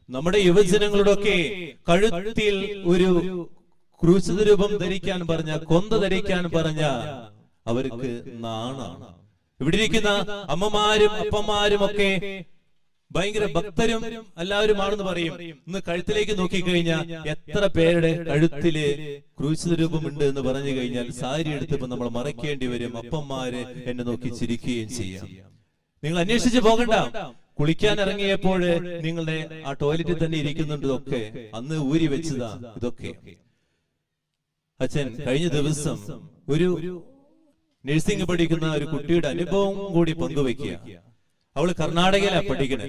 നമ്മുടെ യുവജനങ്ങളോടൊക്കെ കഴുത്തിൽ ഒരു ക്രൂശിത രൂപം ധരിക്കാൻ പറഞ്ഞ, കൊന്ത ധരിക്കാൻ പറഞ്ഞ അവർക്ക് നാണാണ്. ഇവിടെ ഇരിക്കുന്ന അമ്മമാരും അപ്പന്മാരും ഒക്കെ ഭയങ്കര ഭക്തരും എല്ലാവരുമാണെന്ന് പറയും. ഇന്ന് കഴുത്തിലേക്ക് നോക്കിക്കഴിഞ്ഞാൽ എത്ര പേരുടെ കഴുത്തില് ക്രൂശിത രൂപമുണ്ട് എന്ന് പറഞ്ഞു കഴിഞ്ഞാൽ സാരി എടുത്തപ്പോ നമ്മൾ മറയ്ക്കേണ്ടി വരും. അപ്പന്മാര് എന്നെ നോക്കി ചിരിക്കുകയും ചെയ്യാം. നിങ്ങൾ അന്വേഷിച്ച് പോകണ്ട. കുളിക്കാൻ ഇറങ്ങിയപ്പോൾ നിങ്ങളുടെ ആ ടോയ്ലറ്റിൽ തന്നെ ഇരിക്കുന്നുണ്ട്. ഇതൊക്കെ അന്ന് ഊരി വെച്ചതാ. ഇതൊക്കെ അച്ഛൻ കഴിഞ്ഞ ദിവസം ഒരു നഴ്സിംഗ് പഠിക്കുന്ന ഒരു കുട്ടിയുടെ അനുഭവം കൂടി പങ്കുവെക്കുക. അവള് കർണാടകയിലാണ് പഠിക്കണേ.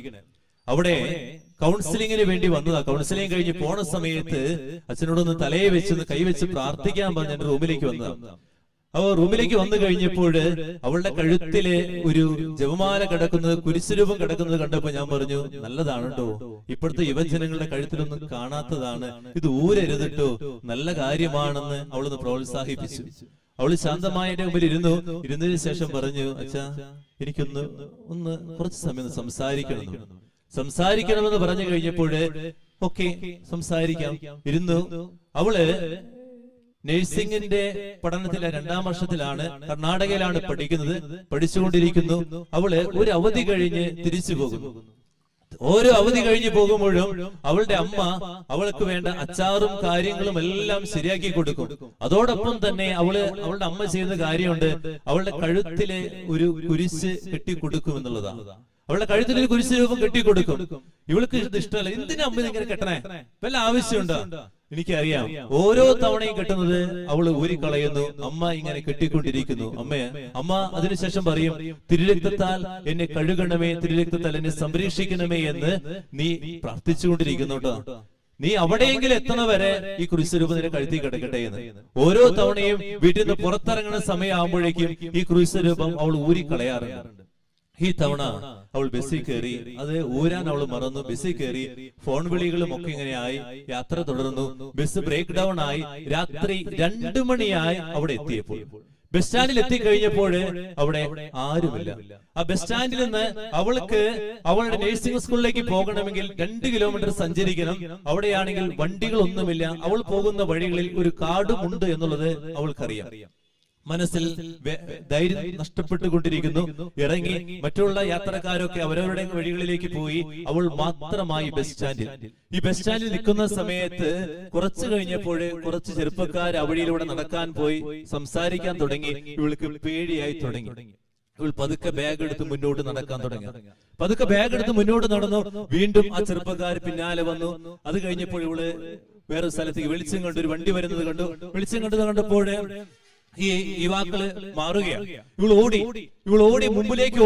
അവിടെ കൗൺസിലിങ്ങിന് വേണ്ടി വന്നതാ. കൗൺസിലിംഗ് കഴിഞ്ഞ് പോണ സമയത്ത് അച്ഛനോടൊന്ന് തലയെ വെച്ചൊന്ന് കൈവച്ച് പ്രാർത്ഥിക്കാൻ പറഞ്ഞ എന്റെ റൂമിലേക്ക് വന്നതാ. അവ റൂമിലേക്ക് വന്നു കഴിഞ്ഞപ്പോൾ അവളുടെ കഴുത്തില് ഒരു ജപമാല കിടക്കുന്നത്, കുരിശുരൂപം കിടക്കുന്നത് കണ്ടപ്പോ ഞാൻ പറഞ്ഞു, നല്ലതാണ് കേട്ടോ, ഇപ്പോഴത്തെ യുവജനങ്ങളുടെ കഴുത്തിലൊന്നും കാണാത്തതാണ്, ഇത് ഊരരുതിട്ടോ, നല്ല കാര്യമാണെന്ന് അവളൊന്ന് പ്രോത്സാഹിപ്പിച്ചു. അവള് ശാന്തമായ എന്റെ മുമ്പിൽ ഇരുന്നതിന് ശേഷം പറഞ്ഞു, അച്ഛാ എനിക്കൊന്ന് കുറച്ച് സമയം സംസാരിക്കണമെന്ന് പറഞ്ഞു കഴിഞ്ഞപ്പോഴ് ഓക്കെ സംസാരിക്കാം ഇരുന്നു. അവള് നഴ്സിംഗിന്റെ പഠനത്തിലെ 2ാം വർഷത്തിലാണ്, കർണാടകയിലാണ് പഠിച്ചുകൊണ്ടിരിക്കുന്നു. അവള് ഒരു അവധി കഴിഞ്ഞ് തിരിച്ചു പോകുന്നു. ഓരോ അവധി കഴിഞ്ഞ് പോകുമ്പോഴും അവളുടെ അമ്മ അവൾക്ക് വേണ്ട അച്ചാറും കാര്യങ്ങളും എല്ലാം ശരിയാക്കി കൊടുക്കും. അതോടൊപ്പം തന്നെ അവളുടെ അമ്മ ചെയ്യുന്ന കാര്യമുണ്ട്, അവളുടെ കഴുത്തിലെ ഒരു കുരിശ് കെട്ടിക്കൊടുക്കും എന്നുള്ളതാണ്. അവളുടെ കഴുത്തിൽ ഒരു കുരിശ് രൂപം കെട്ടിക്കൊടുക്കും. ഇവൾക്ക് ഇത് ഇഷ്ടമല്ല. എന്തിനാ അമ്മ ഇങ്ങനെ കെട്ടണേ? വല്ല ആവശ്യമുണ്ടോ? എനിക്കറിയാം. ഓരോ തവണയും കെട്ടുന്നത് അവള് ഊരിക്കളയുന്നു. അമ്മ ഇങ്ങനെ കെട്ടിക്കൊണ്ടിരിക്കുന്നു. അമ്മ അതിനുശേഷം പറയും, തിരുരക്തത്താൽ എന്നെ കഴുകണമേ, തിരുരക്തത്താൽ എന്നെ സംരക്ഷിക്കണമേ എന്ന് നീ പ്രാർത്ഥിച്ചുകൊണ്ടിരിക്കുന്നു കേട്ടോ. നീ അവിടെയെങ്കിലും എത്തണ വരെ ഈ ക്രൂശരൂപം നിന്റെ കഴുത്തി കിടക്കട്ടെ എന്ന്. ഓരോ തവണയും വീട്ടിൽ നിന്ന് പുറത്തിറങ്ങുന്ന സമയമാകുമ്പോഴേക്കും ഈ ക്രൂശരൂപം അവൾ ഊരിക്കളയാറുണ്ട്. ഈ തവണ അവൾ ബസ്സിൽ കയറി. അത് ഊരാൻ അവൾ മറന്നു. ബസ്സിൽ കയറി. ഫോൺ വിളികളും ഒക്കെ ഇങ്ങനെയായി. യാത്ര തുടർന്നു. ബസ് ബ്രേക്ക് ഡൗൺ ആയി. രാത്രി 2 മണിയായി അവിടെ എത്തിയപ്പോൾ. ബസ് സ്റ്റാൻഡിൽ എത്തിക്കഴിഞ്ഞപ്പോൾ അവിടെ ആരുമില്ല. ആ ബസ് സ്റ്റാൻഡിൽ നിന്ന് അവൾക്ക് അവളുടെ നഴ്സിംഗ് സ്കൂളിലേക്ക് പോകണമെങ്കിൽ 2 കിലോമീറ്റർ സഞ്ചരിക്കണം. അവിടെയാണെങ്കിൽ വണ്ടികളൊന്നുമില്ല. അവൾ പോകുന്ന വഴികളിൽ ഒരു കാടും ഉണ്ട് എന്നുള്ളത് അവൾക്കറിയാം. മനസ്സിൽ ധൈര്യം നഷ്ടപ്പെട്ടുകൊണ്ടിരിക്കുന്നു. ഇറങ്ങി. മറ്റുള്ള യാത്രക്കാരൊക്കെ അവരവരുടെ വഴികളിലേക്ക് പോയി. അവൾ മാത്രമായി ബസ് സ്റ്റാൻഡിൽ. ഈ ബസ് സ്റ്റാൻഡിൽ നിൽക്കുന്ന സമയത്ത് കുറച്ചു കഴിഞ്ഞപ്പോൾ കുറച്ച് ചെറുപ്പക്കാർ ആ വഴിയിലൂടെ നടക്കാൻ പോയി. സംസാരിക്കാൻ തുടങ്ങി. ഇവൾക്ക് പേടിയായി തുടങ്ങി. ഇവൾ പതുക്കെ ബാഗ് എടുത്ത് മുന്നോട്ട് നടക്കാൻ തുടങ്ങി. പതുക്കെ ബാഗ് എടുത്ത് മുന്നോട്ട് നടന്നു. വീണ്ടും ആ ചെറുപ്പക്കാർ പിന്നാലെ വന്നു. അത് കഴിഞ്ഞപ്പോൾ ഇവള് വേറൊരു സ്ഥലത്തേക്ക് വെളിച്ചം കണ്ടു. ഒരു വണ്ടി വരുന്നത് കണ്ടു. വെളിച്ചം കണ്ടപ്പോൾ ഈ യുവാക്കള് മാറുകയാണ്. ഇവൾ ഓടി മുമ്പിലേക്ക്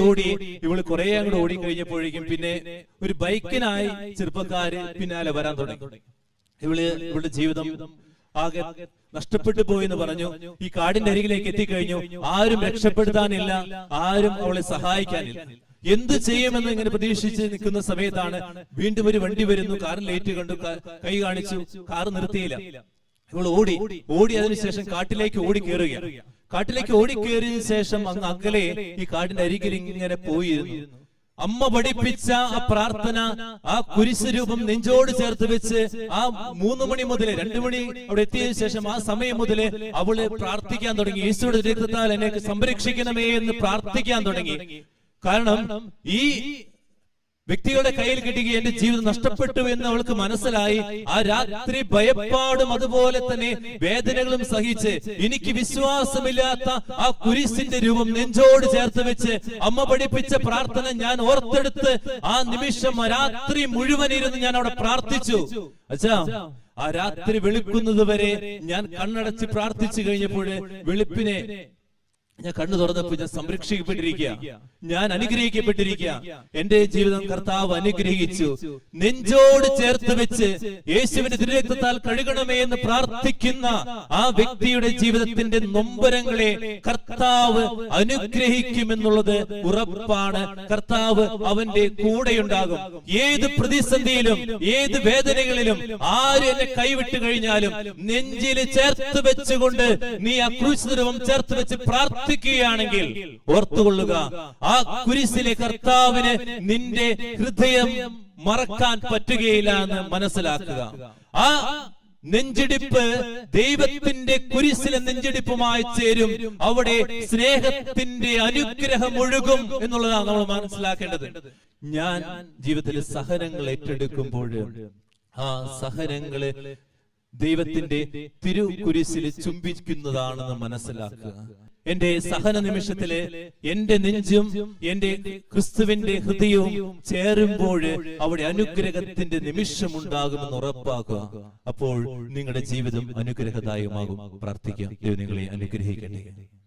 ഓടി. ഇവള് കുറെ അങ്ങോട്ട് ഓടി കഴിഞ്ഞപ്പോഴേക്കും പിന്നെ ഒരു ബൈക്കിനായി ചെറുപ്പക്കാര് പിന്നാലെ വരാൻ തുടങ്ങി. ഇവളുടെ ജീവിതം ആകെ നഷ്ടപ്പെട്ടു പോയെന്ന് പറഞ്ഞു. ഈ കാടിന്റെ അരികിലേക്ക് എത്തിക്കഴിഞ്ഞു. ആരും രക്ഷപ്പെടുത്താനില്ല, ആരും അവളെ സഹായിക്കാനില്ല. എന്ത് ചെയ്യുമെന്ന് ഇങ്ങനെ പ്രതീക്ഷിച്ച് നിൽക്കുന്ന സമയത്താണ് വീണ്ടും ഒരു വണ്ടി വരുന്നു. കാറിൽ ലൈറ്റ് കണ്ടു, കൈ കാണിച്ചു. കാർ നിർത്തിയില്ല. ഇവൾ ഓടി അതിനുശേഷം കാട്ടിലേക്ക് ഓടിക്കേറുകയാണ്. കാട്ടിലേക്ക് ഓടിക്കേറിയതിനു ശേഷം അങ്ങ് അകലെ ഈ കാടിന്റെ അരികിൽ ഇങ്ങനെ പോയിരുന്നു. അമ്മ പഠിപ്പിച്ച ആ പ്രാർത്ഥന, ആ കുരിശ് രൂപം നെഞ്ചോട് ചേർത്ത് വെച്ച് ആ 3 മണി മുതൽ 2 മണി അവിടെ എത്തിയതിനു ശേഷം ആ സമയം മുതൽ അവള് പ്രാർത്ഥിക്കാൻ തുടങ്ങി. യേശുവിന്റെ രക്തത്താൽ എന്നെ സംരക്ഷിക്കണമേ എന്ന് പ്രാർത്ഥിക്കാൻ തുടങ്ങി. കാരണം ഈ വ്യക്തികളുടെ കയ്യിൽ കിട്ടുക എന്റെ ജീവിതം നഷ്ടപ്പെട്ടു എന്ന് അവൾക്ക് മനസ്സിലായി. ആ രാത്രി ഭയപ്പാടും അതുപോലെ തന്നെ വേദനകളും സഹിച്ച് എനിക്ക് വിശ്വാസമില്ലാത്ത ആ കുരിശിന്റെ രൂപം നെഞ്ചോട് ചേർത്ത് വെച്ച് അമ്മ പഠിപ്പിച്ച പ്രാർത്ഥന ഞാൻ ഓർത്തെടുത്ത് ആ നിമിഷം രാത്രി മുഴുവൻ ഇരുന്ന് ഞാൻ അവിടെ പ്രാർത്ഥിച്ചു. അച്ഛാ, ആ രാത്രി വെളുക്കുന്നത് വരെ ഞാൻ കണ്ണടച്ച് പ്രാർത്ഥിച്ചു കഴിഞ്ഞപ്പോൾ വെളുപ്പിനെ ഞാൻ കണ്ണു തുറന്നപ്പോൾ ഞാൻ സംരക്ഷിക്കപ്പെട്ടിരിക്കുക, ഞാൻ അനുഗ്രഹിക്കപ്പെട്ടിരിക്കുക. എന്റെ ജീവിതം കർത്താവ് അനുഗ്രഹിച്ചു. നെഞ്ചോട് ചേർത്ത് വെച്ച് യേശുവിന്റെ തിരുരക്തത്താൽ കഴുകണമേ എന്ന് പ്രാർത്ഥിക്കുന്ന ആ വ്യക്തിയുടെ ജീവിതത്തിന്റെ നൊമ്പരങ്ങളെ കർത്താവ് അനുഗ്രഹിക്കുമെന്നുള്ളത് ഉറപ്പാണ്. കർത്താവ് അവന്റെ കൂടെയുണ്ടാകും. ഏത് പ്രതിസന്ധിയിലും ഏത് വേദനകളിലും ആര് എന്നെ കൈവിട്ട് കഴിഞ്ഞാലും നെഞ്ചിൽ ചേർത്ത് വെച്ചുകൊണ്ട് നീ ആ ക്രൂശിതരൂപം ചേർത്ത് വെച്ച് പ്രാർത്ഥിക്കുകയാണെങ്കിൽ ഓർത്തുകൊള്ളുക, ആ കുരിശിലെ കർത്താവിന് നിന്റെ ഹൃദയം മറക്കാൻ പറ്റുകയില്ല എന്ന് മനസ്സിലാക്കുക. ആ നെഞ്ചിടിപ്പ് ദൈവത്തിന്റെ കുരിശിലെ നെഞ്ചിടിപ്പുമായി ചേരും. അവിടെ സ്നേഹത്തിന്റെ അനുഗ്രഹം ഒഴുകും എന്നുള്ളതാണ് നമ്മൾ മനസ്സിലാക്കേണ്ടത്. ഞാൻ ജീവിതത്തിൽ സഹനങ്ങൾ ഏറ്റെടുക്കുമ്പോൾ ആ സഹനങ്ങള് ദൈവത്തിന്റെ തിരുകുരിശിൽ ചുംബിക്കുന്നതാണെന്ന് മനസ്സിലാക്കുക. എന്റെ സഹന നിമിഷത്തില് എന്റെ നെഞ്ചും എന്റെ ക്രിസ്തുവിന്റെ ഹൃദയവും ചേരുമ്പോൾ അവിടെ അനുഗ്രഹത്തിന്റെ നിമിഷം ഉണ്ടാകുമെന്ന് ഉറപ്പാക്കുക. അപ്പോൾ നിങ്ങളുടെ ജീവിതം അനുഗ്രഹദായകമാകും. പ്രാർത്ഥിക്കാം. ദൈവം നിങ്ങളെ അനുഗ്രഹിക്കട്ടെ.